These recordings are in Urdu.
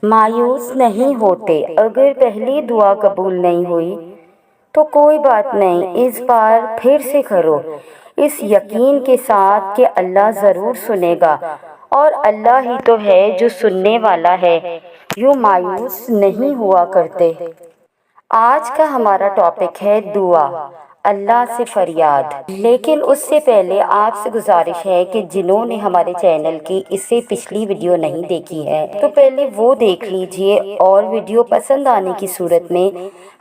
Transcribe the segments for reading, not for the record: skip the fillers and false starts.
مایوس نہیں ہوتے۔ اگر پہلی دعا قبول نہیں ہوئی تو کوئی بات نہیں، اس بار پھر سے کرو، اس یقین کے ساتھ کہ اللہ ضرور سنے گا، اور اللہ ہی تو ہے جو سننے والا ہے۔ یوں مایوس نہیں ہوا کرتے۔ آج کا ہمارا ٹاپک ہے دعا، اللہ سے فریاد۔ لیکن اس سے پہلے آپ سے گزارش ہے کہ جنہوں نے ہمارے چینل کی اس سے پچھلی ویڈیو نہیں دیکھی ہے تو پہلے وہ دیکھ لیجئے، اور ویڈیو پسند آنے کی صورت میں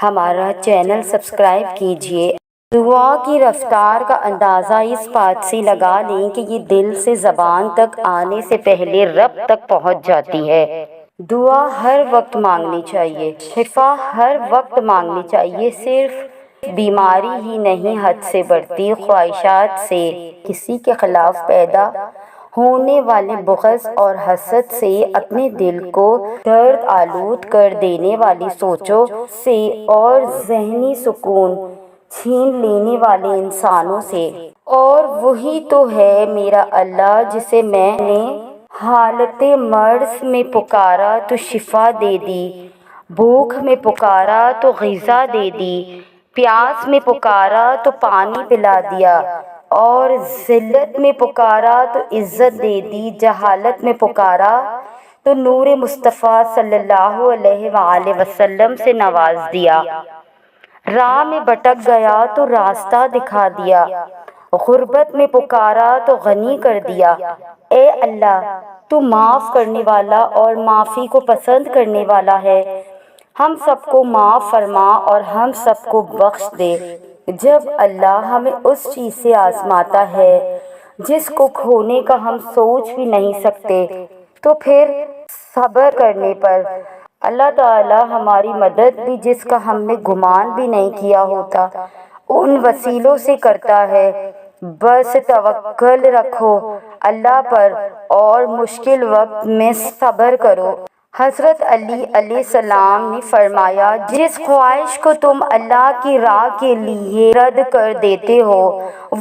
ہمارا چینل سبسکرائب کیجئے۔ دعا کی رفتار کا اندازہ اس بات سے لگا لیں کہ یہ دل سے زبان تک آنے سے پہلے رب تک پہنچ جاتی ہے۔ دعا ہر وقت مانگنی چاہیے، شفا ہر وقت مانگنی چاہیے، صرف بیماری ہی نہیں، حد سے بڑھتی خواہشات سے، کسی کے خلاف پیدا ہونے والے بغض اور حسد سے، اپنے دل کو درد آلود کر دینے والی سوچوں سے، اور ذہنی سکون چھین لینے والے انسانوں سے۔ اور وہی تو ہے میرا اللہ جسے میں نے حالت مرض میں پکارا تو شفا دے دی، بھوک میں پکارا تو غذا دے دی، پیاس میں پکارا تو پانی پلا دیا، اور ذلت میں پکارا تو عزت دے دی، جہالت میں پکارا تو نور مصطفیٰ صلی اللہ علیہ وآلہ وسلم سے نواز دیا، راہ میں بھٹک گیا تو راستہ دکھا دیا، غربت میں پکارا تو غنی کر دیا۔ اے اللہ، تو معاف کرنے والا اور معافی کو پسند کرنے والا ہے، ہم سب کو معاف فرما اور ہم سب کو بخش دے۔ جب اللہ ہمیں اس چیز سے آزماتا ہے جس کو کھونے کا ہم سوچ بھی نہیں سکتے، تو پھر صبر کرنے پر اللہ تعالی ہماری مدد بھی جس کا ہم نے گمان بھی نہیں کیا ہوتا ان وسیلوں سے کرتا ہے۔ بس توکل رکھو اللہ پر اور مشکل وقت میں صبر کرو۔ حضرت علی علیہ السلام نے فرمایا، جس خواہش کو تم اللہ کی راہ کے لیے رد کر دیتے ہو،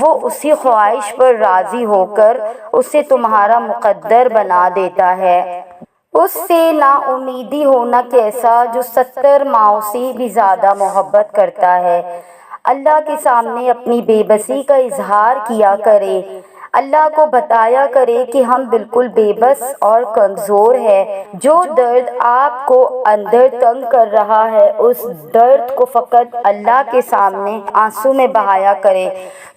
وہ اسی خواہش پر راضی ہو کر اسے تمہارا مقدر بنا دیتا ہے۔ اس سے نا امیدی ہونا کیسا جو 70 ماؤں سے بھی زیادہ محبت کرتا ہے۔ اللہ کے سامنے اپنی بے بسی کا اظہار کیا کرے، اللہ کو بتایا کرے کہ ہم بالکل بے بس اور کمزور ہیں۔ جو درد آپ کو اندر تنگ کر رہا ہے اس درد کو فقط اللہ کے سامنے آنسو میں بہایا کرے،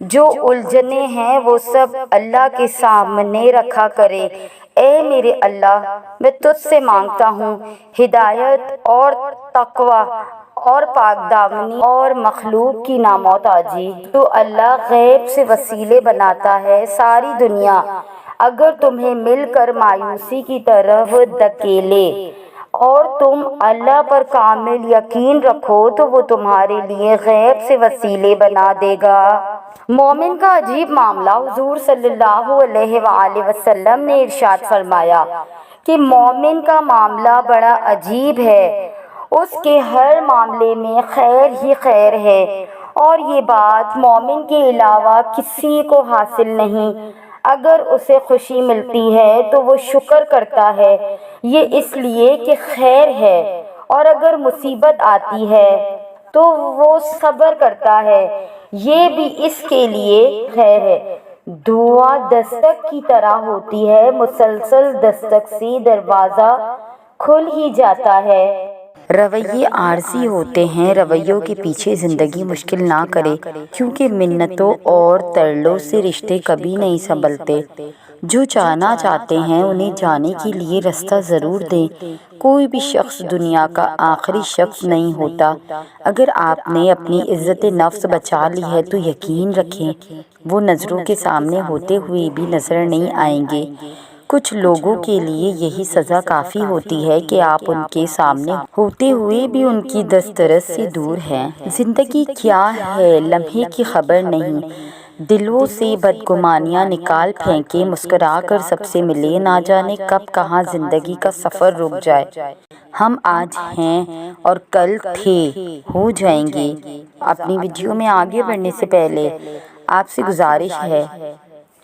جو الجھنیں ہیں وہ سب اللہ کے سامنے رکھا کرے۔ اے میرے اللہ، میں تجھ سے مانگتا ہوں ہدایت اور تقوی اور پاک دامنی اور مخلوق کی نامحتاجی۔ تو اللہ غیب سے وسیلے بناتا ہے۔ ساری دنیا اگر تمہیں مل کر مایوسی کی طرف دھکیلے اور تم اللہ پر کامل یقین رکھو تو وہ تمہارے لیے غیب سے وسیلے بنا دے گا۔ مومن کا عجیب معاملہ، حضور صلی اللہ علیہ وآلہ وسلم نے ارشاد فرمایا کہ مومن کا معاملہ بڑا عجیب ہے، اس کے ہر معاملے میں خیر ہی خیر ہے، اور یہ بات مومن کے علاوہ کسی کو حاصل نہیں۔ اگر اسے خوشی ملتی ہے تو وہ شکر کرتا ہے، یہ اس لیے کہ خیر ہے، اور اگر مصیبت آتی ہے تو وہ صبر کرتا ہے، یہ بھی اس کے لیے خیر ہے۔ دعا دستک کی طرح ہوتی ہے، مسلسل دستک سے دروازہ کھل ہی جاتا ہے۔ رویے عارضی ہوتے ہیں، رویوں کے پیچھے زندگی مشکل نہ کرے، کیونکہ منتوں اور ترلوں سے رشتے کبھی نہیں سنبھلتے۔ جو جانا چاہتے ہیں انہیں جانے کے لیے رستہ ضرور دیں۔ کوئی بھی شخص دنیا کا آخری شخص نہیں ہوتا۔ اگر آپ نے اپنی عزت نفس بچا لی ہے تو یقین رکھیں وہ نظروں کے سامنے ہوتے ہوئے بھی نظر نہیں آئیں گے۔ کچھ لوگوں کے لیے یہی سزا کافی ہوتی ہے کہ آپ ان کے سامنے ہوتے ہوئے بھی ان کی دسترس سے دور ہیں۔ زندگی کیا ہے لمحے کی خبر نہیں، دلوں سے بدگمانیاں نکال پھینکے، مسکرا کر سب سے ملے، نہ جانے کب کہاں زندگی کا سفر رک جائے۔ ہم آج ہیں اور کل تھے، ہو جائیں گے۔ اپنی ویڈیو میں آگے بڑھنے سے پہلے آپ سے گزارش ہے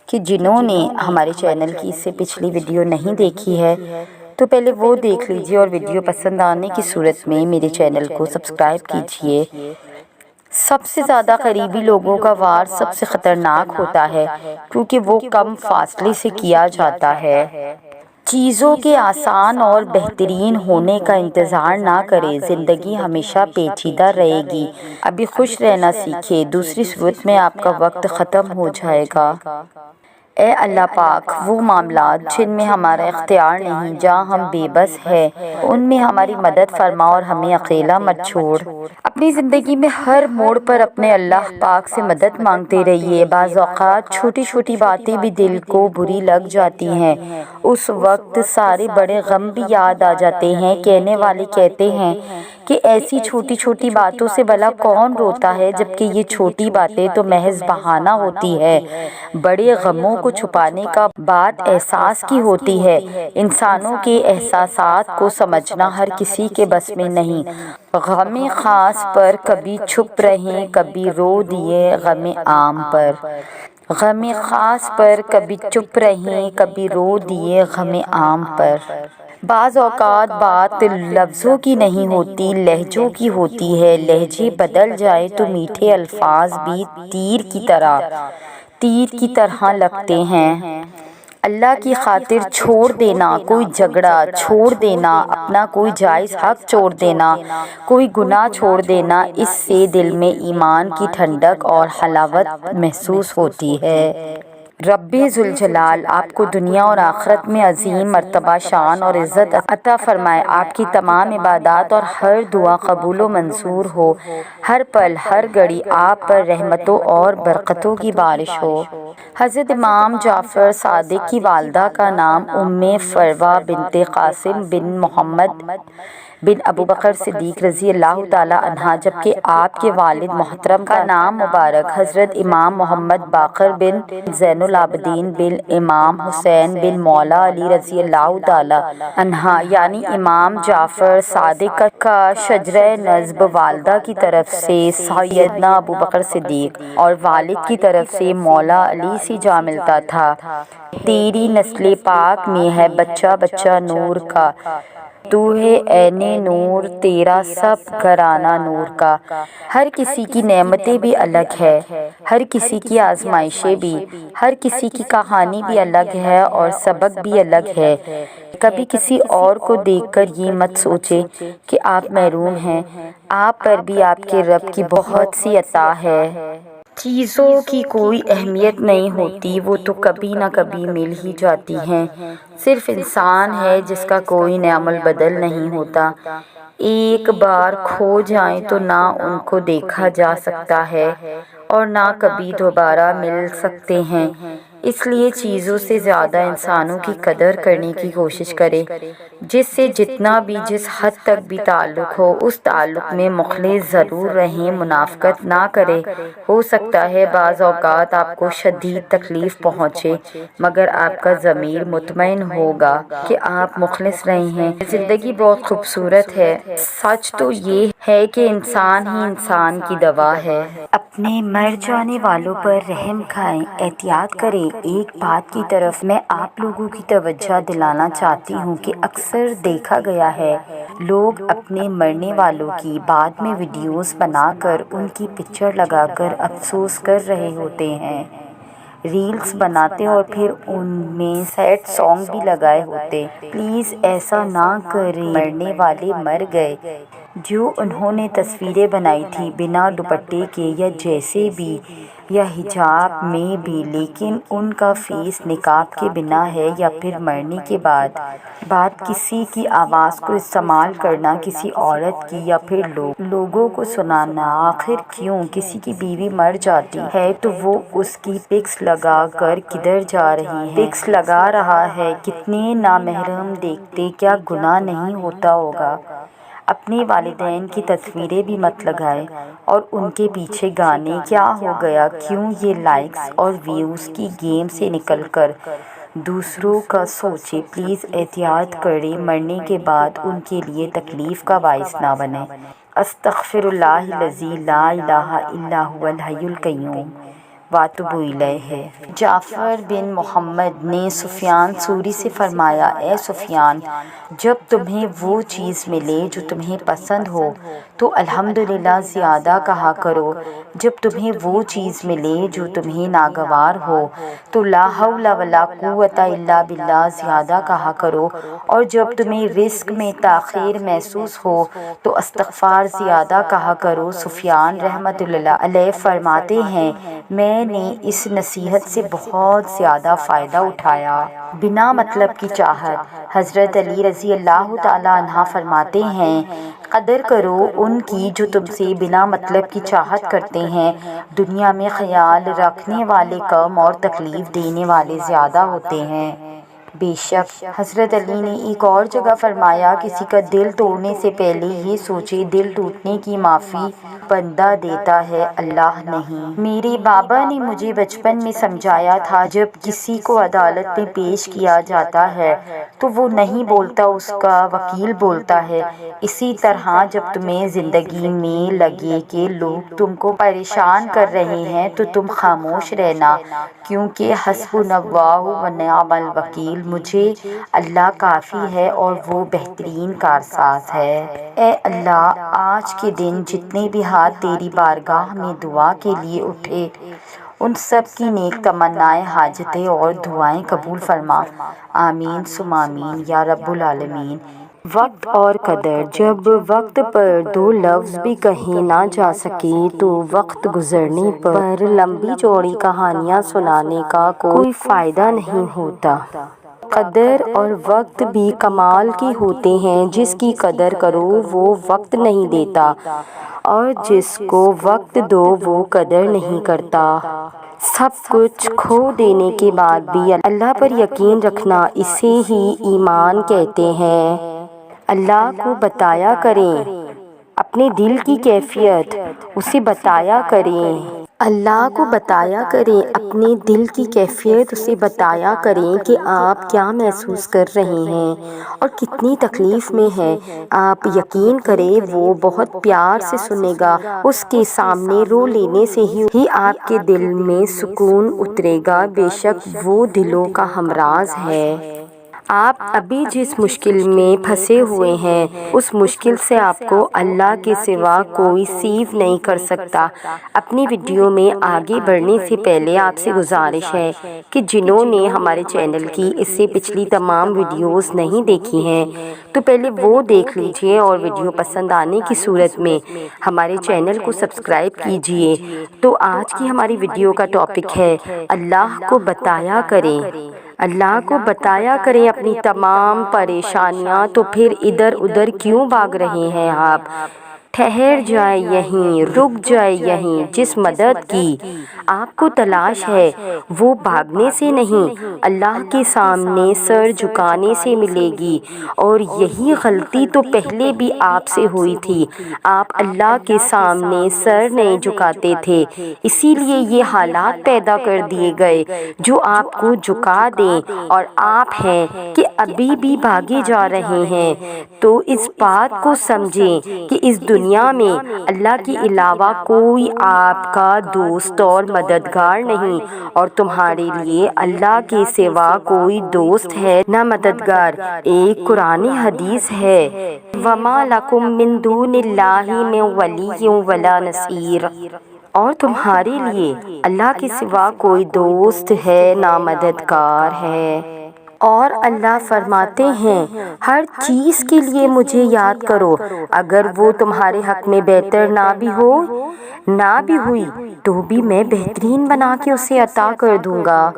کہ جنہوں نے ہمارے چینل کی اس سے پچھلی ویڈیو نہیں دیکھی ہے تو پہلے وہ دیکھ لیجئے اور ویڈیو پسند آنے کی صورت میں میرے چینل کو سبسکرائب کیجئے۔ سب سے زیادہ قریبی لوگوں کا وار سب سے خطرناک ہوتا ہے کیونکہ وہ کم فاصلے سے کیا جاتا ہے۔ چیزوں کے آسان اور بہترین ہونے کا انتظار نہ کریں، زندگی ہمیشہ پیچیدہ رہے گی۔ ابھی خوش رہنا سیکھیں، دوسری صورت میں آپ کا وقت ختم ہو جائے گا۔ اے اللہ پاک، وہ معاملات جن میں ہمارا اختیار نہیں، جہاں ہم بے بس ہیں، ان میں ہماری مدد فرما اور ہمیں اکیلا مت چھوڑ۔ اپنی زندگی میں ہر موڑ پر اپنے اللہ پاک سے مدد مانگتے رہیے۔ بعض اوقات چھوٹی چھوٹی باتیں بھی دل کو بری لگ جاتی ہیں، اس وقت سارے بڑے غم بھی یاد آ جاتے ہیں۔ کہنے والے کہتے ہیں کہ ایسی چھوٹی چھوٹی باتوں سے بھلا کون روتا ہے، جبکہ یہ چھوٹی باتیں تو محض بہانہ ہوتی ہے۔ بڑے غموں کو چھپانے کا بات احساس کی ہوتی ہے۔ انسانوں کے احساسات کو سمجھنا ہر کسی کے بس میں نہیں۔ غم خاص پر کبھی چھپ رہیں، کبھی رو دیے غم عام پر۔ غم خاص پر کبھی چپ رہیں، کبھی رو دیے غم عام پر۔ بعض اوقات بات لفظوں کی نہیں ہوتی، لہجوں کی ہوتی ہے۔ لہجے بدل جائے تو میٹھے الفاظ بھی تیر کی طرح لگتے ہیں۔ اللہ کی خاطر چھوڑ دینا کوئی جھگڑا، چھوڑ دینا اپنا کوئی جائز حق، چھوڑ دینا کوئی گناہ، چھوڑ دینا، اس سے دل میں ایمان کی ٹھنڈک اور حلاوت محسوس ہوتی ہے۔ رب ذوالجلال آپ کو دنیا اور آخرت میں عظیم مرتبہ، شان اور عزت عطا فرمائے۔ آپ کی تمام عبادات اور ہر دعا قبول و منظور ہو۔ ہر پل ہر گھڑی آپ پر رحمتوں اور برکتوں کی بارش ہو۔ حضرت امام جعفر صادق کی والدہ کا نام فروہ بنت قاسم بن محمد بن ابوبکر صدیق رضی اللہ تعالیٰ عنہ، جبکہ آپ کے والد محترم کا نام مبارک حضرت امام محمد باقر بن زین العابدین بن امام حسین بن مولا علی رضی اللہ تعالیٰ عنہ یعنی امام جعفر صادق کا شجرہ نسب والدہ کی طرف سے سیدنا ابوبکر صدیق اور والد کی طرف سے مولا علی سے جا ملتا تھا۔ تیری نسل پاک میں ہے بچہ بچہ نور کا، تو ہے عین نور تیرا سب گھرانہ نور کا۔ ہر کسی کی نعمتیں بھی الگ ہے، ہر کسی کی آزمائشیں بھی، ہر کسی کی کہانی بھی الگ ہے اور سبق بھی الگ ہے۔ کبھی کسی اور کو دیکھ کر یہ مت سوچے کہ آپ محروم ہیں، آپ پر بھی آپ کے رب کی بہت سی عطا ہے۔ چیزوں کی کوئی اہمیت نہیں ہوتی، وہ تو کبھی نہ کبھی مل ہی جاتی ہیں۔ صرف انسان ہے جس کا کوئی نعم البدل نہیں ہوتا۔ ایک بار کھو جائیں تو نہ ان کو دیکھا جا سکتا ہے اور نہ کبھی دوبارہ مل سکتے ہیں۔ اس لیے چیزوں سے زیادہ انسانوں کی قدر کرنے کی کوشش کرے۔ جس سے جتنا بھی جس حد تک بھی تعلق ہو، اس تعلق میں مخلص ضرور رہیں، منافقت نہ کرے۔ ہو سکتا ہے بعض اوقات آپ کو شدید تکلیف پہنچے، مگر آپ کا ضمیر مطمئن ہوگا کہ آپ مخلص رہے ہیں۔ زندگی بہت خوبصورت ہے۔ سچ تو یہ ہے کہ انسان ہی انسان کی دوا ہے۔ اپنے مر جانے والوں پر رحم کھائیں، احتیاط کریں۔ ایک بات کی طرف میں آپ لوگوں کی توجہ دلانا چاہتی ہوں کہ اکثر دیکھا گیا ہے لوگ اپنے مرنے والوں کی بعد میں ویڈیوز بنا کر ان کی پکچر لگا کر افسوس کر رہے ہوتے ہیں، ریلز بناتے اور پھر ان میں سیڈ سانگ بھی لگائے ہوتے۔ پلیز ایسا نہ کریں۔ مرنے والے مر گئے، جو انہوں نے تصویریں بنائی تھی بنا دوپٹے کے یا جیسے بھی یا حجاب میں بھی، لیکن ان کا فیس نقاب کے بنا ہے، یا پھر مرنے کے بعد کسی کی آواز کو استعمال کرنا کسی عورت کی، یا پھر لوگوں کو سنانا۔ آخر کیوں؟ کسی کی بیوی مر جاتی ہے تو وہ اس کی پکس لگا کر کدھر جا رہی ہے؟ پکس لگا رہا ہے، کتنے نامحرم دیکھتے، کیا گناہ نہیں ہوتا ہوگا؟ اپنے والدین کی تصویریں بھی مت لگائیں اور ان کے پیچھے گانے کیا ہو گیا، کیوں یہ لائکس اور ویوز کی گیم سے نکل کر دوسروں کا سوچیں۔ پلیز احتیاط کریں، مرنے کے بعد ان کے لیے تکلیف کا باعث نہ بنیں۔ استغفر اللہ الذی لا الہ الا هو الحی القیوم۔ واتوب الیہ۔ جعفر بن محمد نے سفیان ثوری سے فرمایا، اے سفیان، جب تمہیں وہ چیز ملے جو تمہیں پسند ہو تو الحمدللہ زیادہ کہا کرو، جب تمہیں وہ چیز ملے جو تمہیں ناگوار ہو تو لا حول ولا قوت الا باللہ زیادہ کہا کرو، اور جب تمہیں رزق میں تاخیر محسوس ہو تو استغفار زیادہ کہا کرو۔ سفیان رحمۃ اللہ علیہ فرماتے ہیں، میں نے اس نصیحت سے بہت زیادہ فائدہ اٹھایا۔ بنا مطلب کی چاہت۔ حضرت علی رضی اللہ تعالیٰ عنہ فرماتے ہیں، قدر کرو ان کی جو تم سے بنا مطلب کی چاہت کرتے ہیں، دنیا میں خیال رکھنے والے کم اور تکلیف دینے والے زیادہ ہوتے ہیں۔ بے شک حضرت علی نے ایک اور جگہ فرمایا، کسی کا دل توڑنے سے پہلے یہ سوچے دل ٹوٹنے کی معافی بندہ دیتا ہے، اللہ نہیں۔ میرے بابا نے مجھے بچپن میں سمجھایا تھا، جب کسی کو عدالت میں پیش کیا جاتا ہے تو وہ نہیں بولتا، اس کا وکیل بولتا ہے۔ اسی طرح جب تمہیں زندگی میں لگے کہ لوگ تم کو پریشان کر رہے ہیں تو تم خاموش رہنا، کیونکہ حسبنا اللہ و نعم الوکیل، مجھے اللہ کافی ہے اور وہ بہترین کارساز ہے۔ اے اللہ، آج کے دن جتنے بھی ہاتھ تیری بارگاہ میں دعا کے لیے اٹھے ان سب کی نیک تمنائیں، حاجتیں اور دعائیں قبول فرما، آمین ثم آمین یا رب العالمین۔ وقت اور قدر۔ جب وقت پر دو لفظ بھی کہے نہ جا سکے تو وقت گزرنے پر لمبی چوڑی کہانیاں سنانے کا کوئی فائدہ نہیں ہوتا۔ قدر اور وقت بھی کمال کے ہوتے ہیں، جس کی قدر کرو وہ وقت نہیں دیتا اور جس کو وقت دو وہ قدر نہیں کرتا۔ سب کچھ کھو دینے کے بعد بھی اللہ پر یقین رکھنا، اسے ہی ایمان کہتے ہیں۔ اللہ کو بتایا کریں اپنے دل کی کیفیت، اسے بتایا کریں۔ اللہ کو بتایا کریں اپنے دل کی کیفیت، اسے بتایا کریں کہ آپ کیا محسوس کر رہے ہیں اور کتنی تکلیف میں ہیں۔ آپ یقین کریں وہ بہت پیار سے سنے گا، اس کے سامنے رو لینے سے ہی آپ کے دل میں سکون اترے گا، بے شک وہ دلوں کا ہمراز ہے۔ آپ ابھی جس مشکل میں پھنسے ہوئے ہیں اس مشکل سے آپ کو اللہ کے سوا کوئی سیو نہیں کر سکتا۔ اپنی ویڈیو میں آگے بڑھنے سے پہلے آپ سے گزارش ہے کہ جنہوں نے ہمارے چینل کی اس سے پچھلی تمام ویڈیوز نہیں دیکھی ہیں تو پہلے وہ دیکھ لیجئے، اور ویڈیو پسند آنے کی صورت میں ہمارے چینل کو سبسکرائب کیجئے۔ تو آج کی ہماری ویڈیو کا ٹاپک ہے، اللہ کو بتایا کریں۔ اللہ کو بتایا کریں اپنی تمام پریشانیاں، تو پھر ادھر ادھر کیوں بھاگ رہے ہیں آپ؟ ٹھہر جائے یہیں، رک جائے یہیں، جس مدد کی آپ کو تلاش ہے وہ بھاگنے سے نہیں اللہ کے سامنے سر جھکانے سے ملے گی، اور یہی غلطی تو پہلے بھی آپ سے ہوئی تھی، آپ اللہ کے سامنے سر نہیں جھکاتے تھے، اسی لیے یہ حالات پیدا کر دیے گئے جو آپ کو جھکا دیں، اور آپ ہیں کہ ابھی بھی بھاگے جا رہے ہیں۔ تو اس بات کو سمجھیں کہ اس دنیا میں اللہ کے علاوہ کوئی آپ کا دوست اور مددگار نہیں، اور تمہارے لیے اللہ کے سوا کوئی دوست ہے نہ مددگار۔ ایک قرآن حدیث ہے، وَمَا لَكُم مِّن دُونِ اللَّهِ مِن وَلِيٍّ وَلَا نَصِيرٍ، اور تمہارے لیے اللہ کے سوا کوئی دوست ہے نہ مددگار ہے۔ اور اللہ فرماتے ہیں، ہر چیز کے لیے مجھے یاد کرو، اگر وہ تمہارے حق میں بہتر نہ بھی ہوئی تو بھی میں بہترین بنا کے اسے عطا کر دوں گا۔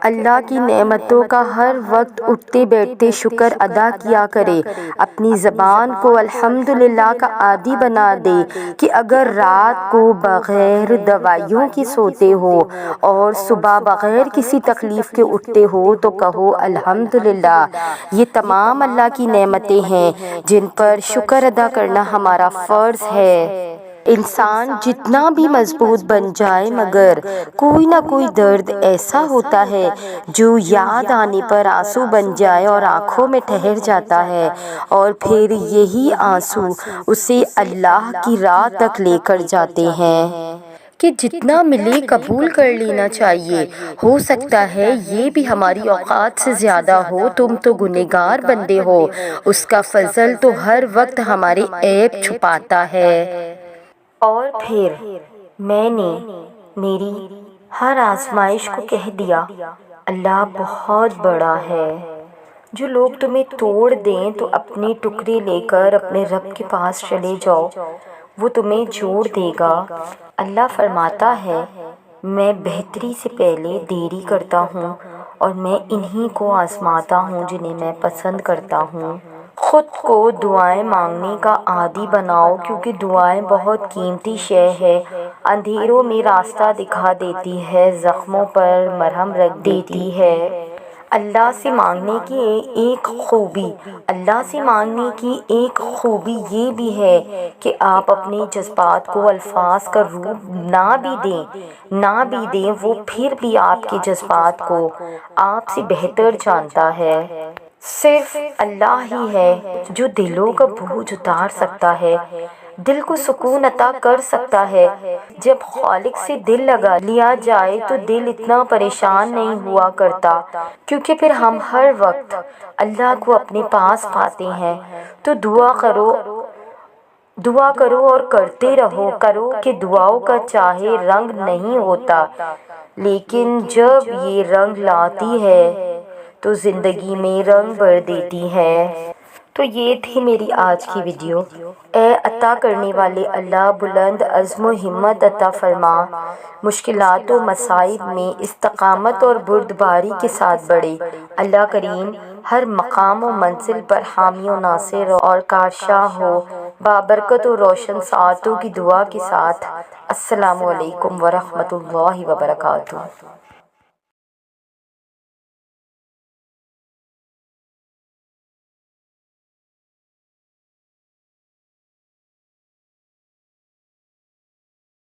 اللہ کی نعمتوں کا ہر وقت اٹھتے بیٹھتے شکر ادا کیا کرے، اپنی زبان کو الحمدللہ کا عادی بنا دے کہ اگر رات کو بغیر دوائیوں کی سوتے ہو اور صبح بغیر کسی تکلیف کے اٹھتے ہو تو کہو الحمدللہ۔ یہ تمام اللہ کی نعمتیں ہیں جن پر شکر ادا کرنا ہمارا فرض ہے۔ انسان جتنا بھی مضبوط بن جائے مگر کوئی نہ کوئی درد ایسا ہوتا ہے جو یاد آنے پر آنسو بن جائے اور آنکھوں میں ٹھہر جاتا ہے، اور پھر یہی آنسو اسے اللہ کی راہ تک لے کر جاتے ہیں۔ کہ جتنا ملے قبول کر لینا چاہیے، ہو سکتا ہے یہ بھی ہماری اوقات سے زیادہ ہو، تم تو گنہگار بندے ہو، اس کا فضل تو ہر وقت ہمارے عیب چھپاتا ہے۔ اور پھر میں نے میری ہر آزمائش کو کہہ دیا، اللہ بہت بڑا ہے، جو لوگ تمہیں توڑ دیں تو اپنے ٹکڑے لے کر اپنے رب کے پاس چلے جاؤ، وہ تمہیں جوڑ دے گا۔ اللہ فرماتا ہے، میں بہتری سے پہلے دیری کرتا ہوں اور میں انہی کو آزماتا ہوں جنہیں میں پسند کرتا ہوں۔ خود کو دعائیں مانگنے کا عادی بناؤ، کیونکہ دعائیں بہت قیمتی شے ہے، اندھیروں میں راستہ دکھا دیتی ہے، زخموں پر مرہم رکھ دیتی ہے۔ اللہ سے مانگنے ایک خوبی یہ بھی ہے کہ آپ اپنے جذبات کو الفاظ کا روپ نہ بھی دیں، وہ پھر بھی آپ کے جذبات کو آپ سے بہتر جانتا ہے۔ صرف اللہ ہی ہے جو دلوں کا بوجھ اتار سکتا ہے، دل کو سکون عطا کر سکتا ہے۔ جب خالق سے دل لگا لیا جائے تو دل اتنا پریشان نہیں ہوا کرتا، کیونکہ پھر ہم ہر وقت اللہ کو اپنے پاس پاتے ہیں۔ تو دعا کرو اور کرتے رہو کہ دعاؤں کا چاہے رنگ نہیں ہوتا، لیکن جب یہ رنگ لاتی ہے تو زندگی میں رنگ بھر دیتی ہے۔ تو یہ تھی میری آج کی ویڈیو۔ اے عطا کرنے والے اللہ، بلند عزم و ہمت عطا فرما، مشکلات و مصائب میں استقامت اور بردباری کے ساتھ بڑھے۔ اللہ کریم ہر مقام و منزل پر حامی و ناصر اور کارشاں ہو، بابرکت و روشن ساعتوں کی دعا کے ساتھ۔ السلام علیکم ورحمۃ اللہ وبرکاتہ۔